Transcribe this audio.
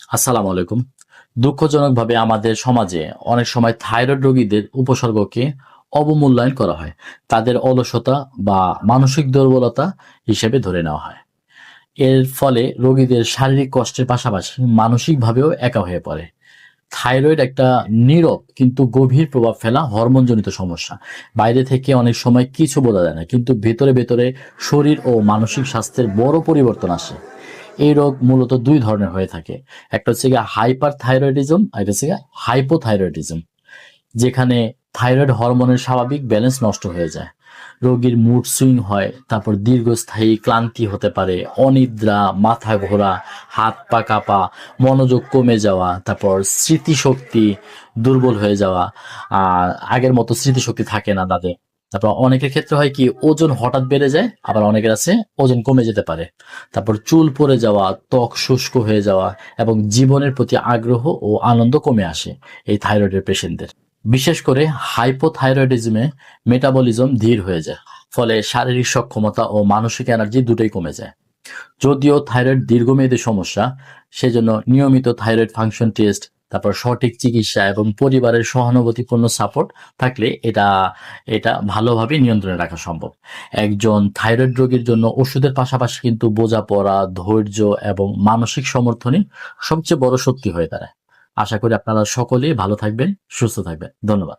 আসসালামু আলাইকুম। দুঃখজনকভাবে আমাদের সমাজে অনেক সময় থাইরয়েড রোগীদের উপসর্গকে অবমূল্যায়ন করা হয়। তাদের অলসতা বা মানসিক দুর্বলতা হিসেবে ধরে নেওয়া হয়। এর ফলে রোগীদের শারীরিক কষ্টের পাশাপাশি মানসিকভাবেও একা হয়ে পড়ে। থাইরয়েড একটা নীরব কিন্তু গভীর প্রভাব ফেলা হরমোনজনিত সমস্যা। বাইরে থেকে অনেক সময় কিছু বোঝা যায় না, কিন্তু ভেতরে ভেতরে শরীর ও মানসিক স্বাস্থ্যের বড় পরিবর্তন আসে। এই রোগ মূলত দুই ধরনের হয়ে থাকে। একটা হচ্ছে গিয়ে হাইপার থাইরয়েডিজম, আর একটা হচ্ছে গিয়ে হাইপোথাইরয়েডিজম, যেখানে থাইরয়েড হরমোনের স্বাভাবিক ব্যালেন্স নষ্ট হয়ে যায়। রোগীর মুড সুইং হয়, তারপর দীর্ঘস্থায়ী ক্লান্তি হতে পারে, অনিদ্রা, মাথা ঘোরা, হাত পা কাঁপা, মনোযোগ কমে যাওয়া, তারপর স্মৃতিশক্তি দুর্বল হয়ে যাওয়া। আগের মতো স্মৃতিশক্তি থাকে না তাদের। তারপর অনেকের ক্ষেত্রে হয় কি, ওজন হঠাৎ বেড়ে যায়, আবার অনেকের আছে ওজন কমে যেতে পারে। তারপর চুল পড়ে যাওয়া, ত্বক শুষ্ক হয়ে যাওয়া এবং জীবনের প্রতি আগ্রহ ও আনন্দ কমে আসে এই থাইরয়েডের পেশেন্টদের। বিশেষ করে হাইপোথাইরয়েডিজমে মেটাবলিজম ধীর হয়ে যায়, ফলে শারীরিক সক্ষমতা ও মানসিক এনার্জি দুটোই কমে যায়। যদিও থাইরয়েড দীর্ঘমেয়াদী সমস্যা, সেজন্য নিয়মিত থাইরয়েড ফাংশন টেস্ট, তারপর সঠিক চিকিৎসা এবং পরিবারের সহানুভূতিপূর্ণ সাপোর্ট থাকলে এটা এটা ভালোভাবে নিয়ন্ত্রণে রাখা সম্ভব। একজন থাইরয়েড রোগীর জন্য ওষুধের পাশাপাশি কিন্তু বোঝাপড়া, ধৈর্য এবং মানসিক সমর্থনই সবচেয়ে বড় শক্তি হয়ে দাঁড়ায়। আশা করি আপনারা সকলেই ভালো থাকবেন, সুস্থ থাকবেন। ধন্যবাদ।